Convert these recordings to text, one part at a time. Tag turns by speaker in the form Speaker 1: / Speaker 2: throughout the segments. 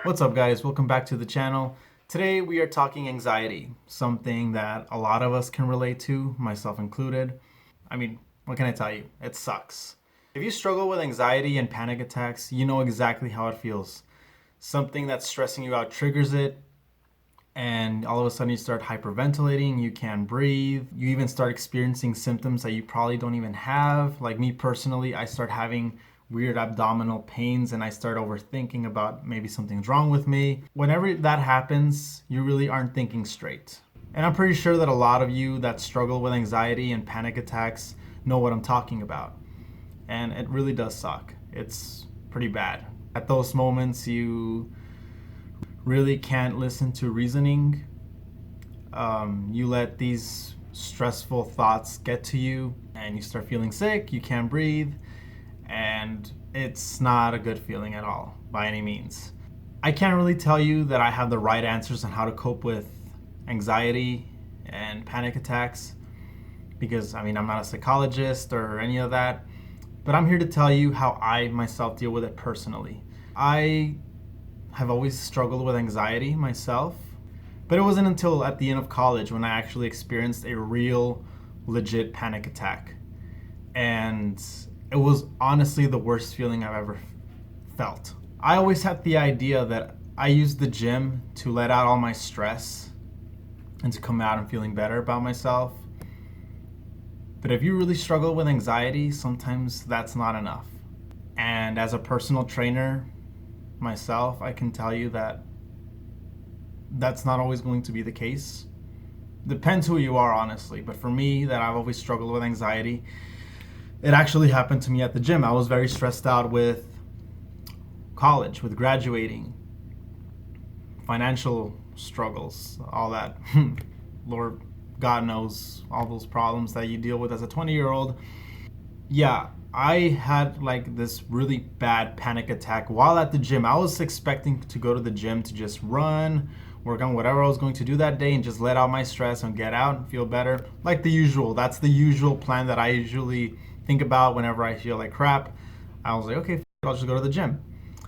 Speaker 1: What's up, guys? Welcome back to the channel. Today we are talking anxiety, something that a lot of us can relate to, myself included. I mean, what can I tell you? It sucks. If you struggle with anxiety and panic attacks, you know exactly how it feels. Something that's stressing you out triggers it, and all of a sudden you start hyperventilating, you can't breathe, you even start experiencing symptoms that you probably don't even have. Like me personally, I start having weird abdominal pains and I start overthinking about maybe something's wrong with me. Whenever that happens, you really aren't thinking straight. And I'm pretty sure that a lot of you that struggle with anxiety and panic attacks know what I'm talking about. And it really does suck. It's pretty bad. At those moments, you really can't listen to reasoning. You let these stressful thoughts get to you and you start feeling sick, you can't breathe, and it's not a good feeling at all by any means. I can't really tell you that I have the right answers on how to cope with anxiety and panic attacks because I'm not a psychologist or any of that, but I'm here to tell you how I myself deal with it personally. I have always struggled with anxiety myself, but it wasn't until at the end of college when I actually experienced a real, legit panic attack. And it was honestly the worst feeling I've ever felt. I always had the idea that I used the gym to let out all my stress and to come out and feeling better about myself. But if you really struggle with anxiety, sometimes that's not enough. And as a personal trainer myself, I can tell you that that's not always going to be the case. Depends who you are, honestly. But for me, that I've always struggled with anxiety, it actually happened to me at the gym. I was very stressed out with college, with graduating, financial struggles, all that. Lord God knows all those problems that you deal with as a 20-year-old. Yeah, I had like this really bad panic attack while at the gym. I was expecting to go to the gym to just run, work on whatever I was going to do that day and just let out my stress and get out and feel better. Like the usual. That's the usual plan that I usually think about whenever I feel like crap. I was like, okay, I'll just go to the gym.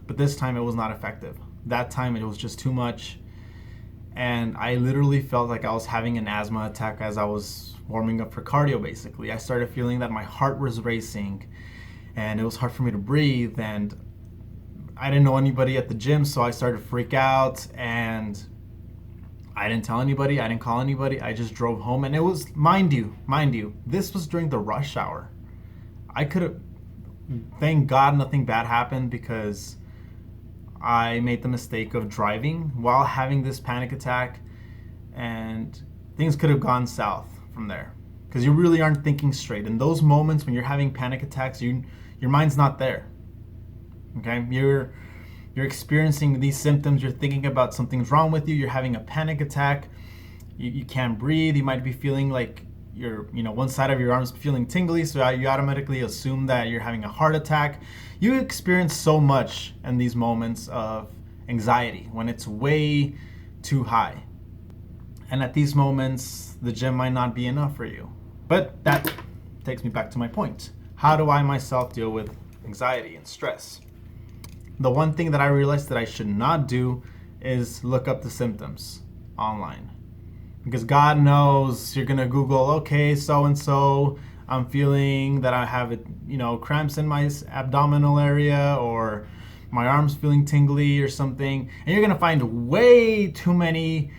Speaker 1: But this time it was not effective. That time it was just too much. And I literally felt like I was having an asthma attack as I was warming up for cardio, basically. I started feeling that my heart was racing and it was hard for me to breathe, and I didn't know anybody at the gym, so I started to freak out, and I didn't tell anybody, I didn't call anybody. I just drove home, and it was, mind you, this was during the rush hour. I could have, thank God nothing bad happened because I made the mistake of driving while having this panic attack, and things could have gone south from there because you really aren't thinking straight. In those moments when you're having panic attacks, your mind's not there. Okay, you're experiencing these symptoms. You're thinking about something's wrong with you. You're having a panic attack. You can't breathe. You might be feeling like one side of your arm's feeling tingly, so you automatically assume that you're having a heart attack. You experience so much in these moments of anxiety when it's way too high. And at these moments, the gym might not be enough for you. But that takes me back to my point. How do I myself deal with anxiety and stress? The one thing that I realized that I should not do is look up the symptoms online. Because God knows you're gonna Google, okay, so-and-so, I'm feeling that I have cramps in my abdominal area, or my arm's feeling tingly or something. And you're gonna find way too many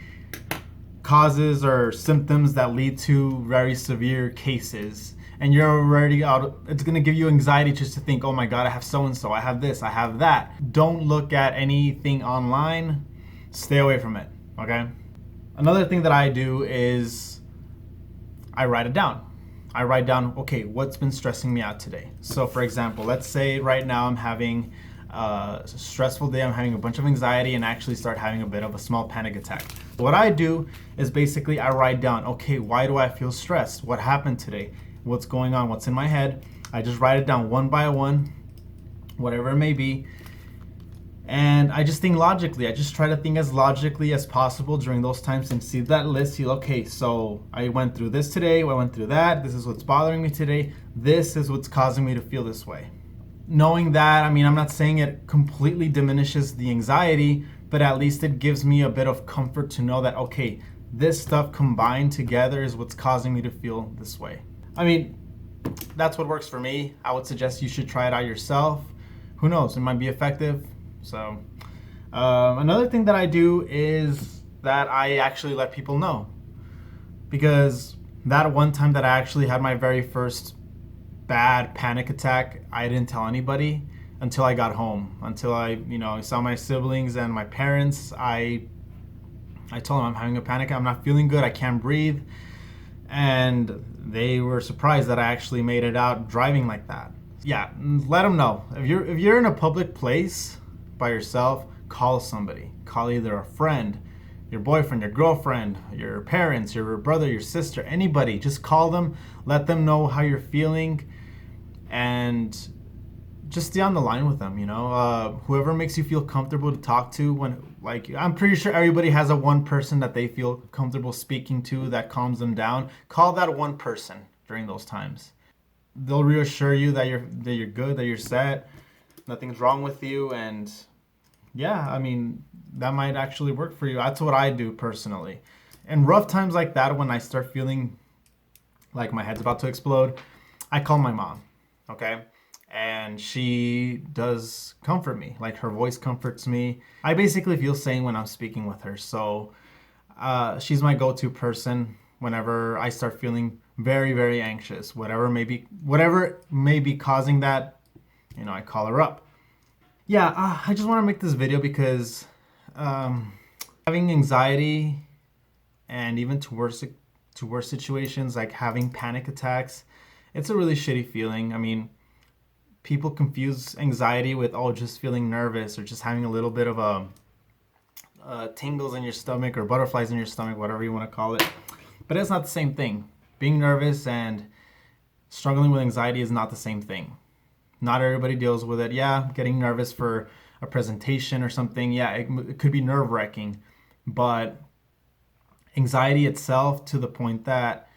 Speaker 1: causes or symptoms that lead to very severe cases. And you're already out, it's gonna give you anxiety just to think, oh my God, I have so-and-so, I have this, I have that. Don't look at anything online, stay away from it, okay? Another thing that I do is I write it down. I write down, okay, what's been stressing me out today? So for example, let's say right now I'm having a stressful day, I'm having a bunch of anxiety and actually start having a bit of a small panic attack. What I do is basically I write down, okay, why do I feel stressed? What happened today? What's going on? What's in my head? I just write it down one by one, whatever it may be. And I just think logically. I just try to think as logically as possible during those times and see that list. Okay, so I went through this today, I went through that, this is what's bothering me today, this is what's causing me to feel this way. Knowing that, I'm not saying it completely diminishes the anxiety, but but at least it gives me a bit of comfort to know that, okay, this stuff combined together is what's causing me to feel this way. I mean, that's what works for me. I would suggest you should try it out yourself. Who knows? It might be effective. So, another thing that I do is that I actually let people know. Because that one time that I actually had my very first bad panic attack, I didn't tell anybody until I got home. Until I saw my siblings and my parents. I told them I'm having a panic. I'm not feeling good. I can't breathe. And they were surprised that I actually made it out driving like that. Yeah, let them know. If you're in a public place by yourself, call somebody. Call either a friend, your boyfriend, your girlfriend, your parents, your brother, your sister, anybody. Just call them, let them know how you're feeling, and just stay on the line with them. Whoever makes you feel comfortable to talk to. I'm pretty sure everybody has a one person that they feel comfortable speaking to that calms them down. Call that one person during those times. They'll reassure you that you're good, that you're set, nothing's wrong with you, and yeah, I mean, that might actually work for you. That's what I do personally. In rough times like that, when I start feeling like my head's about to explode, I call my mom, okay? And she does comfort me. Like, her voice comforts me. I basically feel sane when I'm speaking with her. So she's my go-to person whenever I start feeling very, very anxious. Whatever may be causing that, I call her up. Yeah, I just want to make this video because having anxiety, and even to worse situations like having panic attacks, it's a really shitty feeling. I mean, people confuse anxiety with just feeling nervous or just having a little bit of tingles in your stomach or butterflies in your stomach, whatever you want to call it. But it's not the same thing. Being nervous and struggling with anxiety is not the same thing. Not everybody deals with it. Yeah, getting nervous for a presentation or something, yeah, it could be nerve-wracking. But anxiety itself, to the point that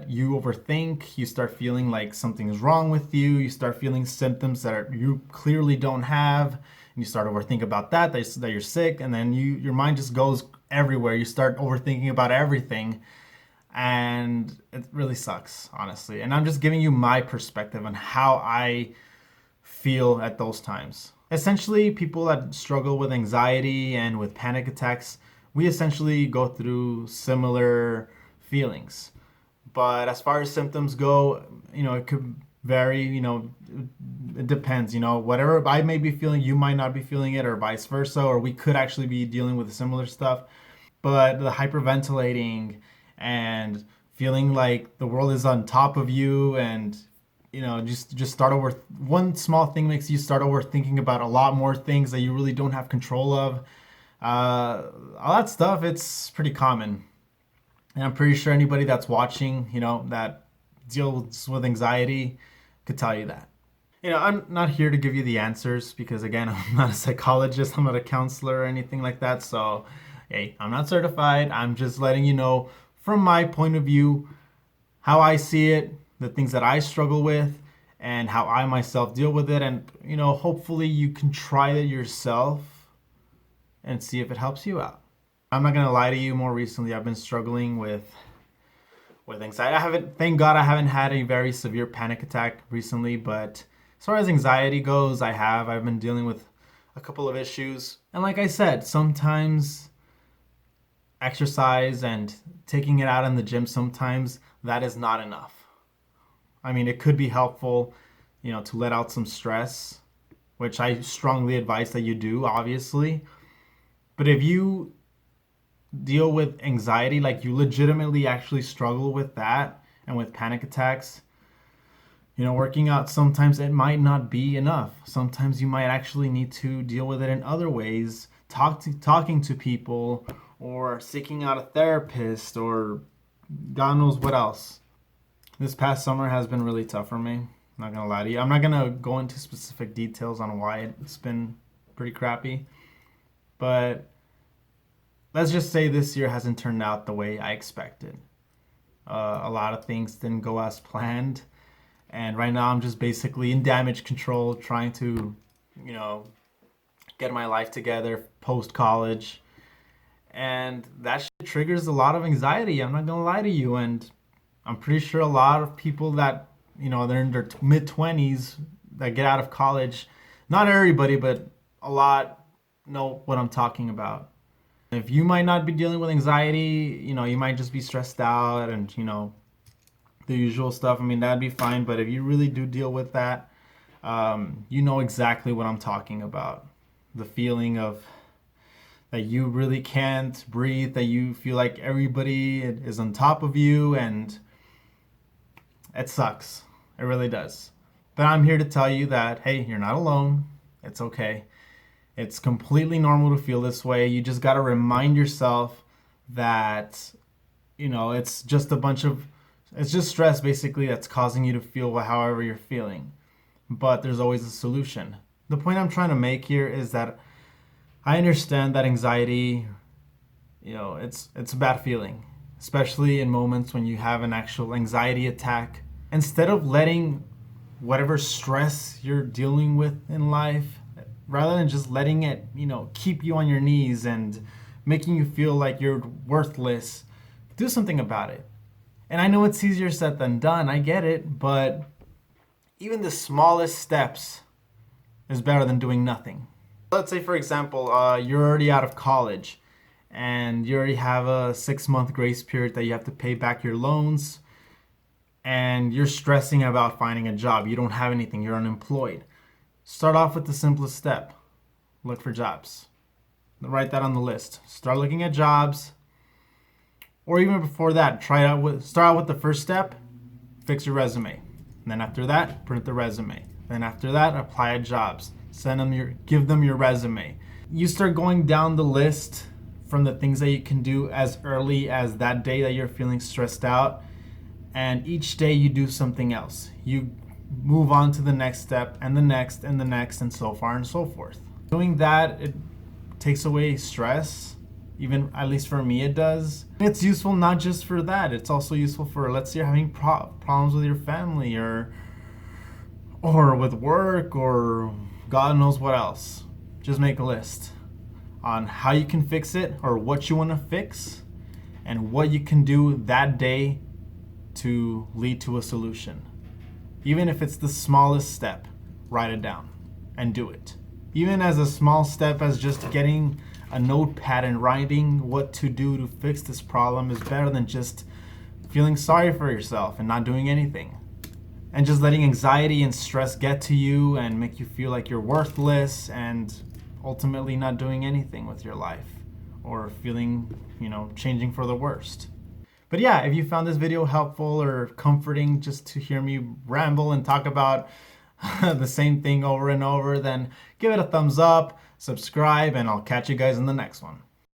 Speaker 1: you overthink, you start feeling like something's wrong with you, you start feeling symptoms that you clearly don't have, and you start overthink about that you're sick, and then your mind just goes everywhere. You start overthinking about everything, and it really sucks, honestly. And I'm just giving you my perspective on how I feel at those times. Essentially, people that struggle with anxiety and with panic attacks, we essentially go through similar feelings. But as far as symptoms go, it could vary. It depends. Whatever I may be feeling, you might not be feeling it, or vice versa, or we could actually be dealing with similar stuff. But the hyperventilating and feeling like the world is on top of you, and just start over. One small thing makes you start overthinking about a lot more things that you really don't have control of. All that stuff, it's pretty common. And I'm pretty sure anybody that's watching, that deals with anxiety could tell you that. I'm not here to give you the answers because, again, I'm not a psychologist, I'm not a counselor or anything like that. So, hey, I'm not certified. I'm just letting you know from my point of view how I see it, the things that I struggle with, and how I myself deal with it. And, hopefully you can try it yourself and see if it helps you out. I'm not gonna lie to you. More recently, I've been struggling with anxiety. Thank God, I haven't had a very severe panic attack recently. But as far as anxiety goes, I've been dealing with a couple of issues. And like I said, sometimes exercise and taking it out in the gym, sometimes that is not enough. I mean, it could be helpful, to let out some stress, which I strongly advise that you do, obviously. But if you deal with anxiety, like you legitimately actually struggle with that and with panic attacks, working out, sometimes it might not be enough. Sometimes you might actually need to deal with it in other ways, talking to people, or seeking out a therapist, or God knows what else. This past summer has been really tough for me. I'm not gonna lie to you. I'm not gonna go into specific details on why it's been pretty crappy, but let's just say this year hasn't turned out the way I expected. A lot of things didn't go as planned, and right now I'm just basically in damage control, trying to, get my life together post college. And that shit triggers a lot of anxiety. I'm not gonna lie to you. And I'm pretty sure a lot of people that, they're in their mid 20s that get out of college, not everybody, but a lot know what I'm talking about. If you might not be dealing with anxiety, you might just be stressed out and, the usual stuff. I mean, that'd be fine. But if you really do deal with that, you know exactly what I'm talking about. The feeling of that you really can't breathe, that you feel like everybody is on top of you, and it sucks. It really does. But I'm here to tell you that, hey, you're not alone. It's okay. It's completely normal to feel this way. You just got to remind yourself that, it's just it's just stress basically that's causing you to feel however you're feeling. But there's always a solution. The point I'm trying to make here is that I understand that anxiety, it's a bad feeling, especially in moments when you have an actual anxiety attack. Instead of letting whatever stress you're dealing with in life, rather than just letting it, keep you on your knees and making you feel like you're worthless, do something about it. And I know it's easier said than done, I get it, but even the smallest steps is better than doing nothing. Let's say, for example, you're already out of college and you already have a 6-month grace period that you have to pay back your loans, and you're stressing about finding a job. You don't have anything, you're unemployed. Start off with the simplest step. Look for jobs. Write that on the list. Start looking at jobs. Or even before that, start out with the first step, fix your resume. And then after that, print the resume. Then after that, apply at jobs. Give them your resume. You start going down the list from the things that you can do as early as that day that you're feeling stressed out. And each day you do something else. You move on to the next step and the next and the next and so far and so forth. Doing that, it takes away stress. Even, at least for me, it does. It's useful not just for that. It's also useful for, let's say you're having problems with your family or with work or God knows what else. Just make a list on how you can fix it or what you want to fix and what you can do that day to lead to a solution. Even if it's the smallest step, write it down and do it. Even as a small step as just getting a notepad and writing what to do to fix this problem is better than just feeling sorry for yourself and not doing anything. And just letting anxiety and stress get to you and make you feel like you're worthless and ultimately not doing anything with your life or feeling, changing for the worst. But yeah, if you found this video helpful or comforting just to hear me ramble and talk about the same thing over and over, then give it a thumbs up, subscribe, and I'll catch you guys in the next one.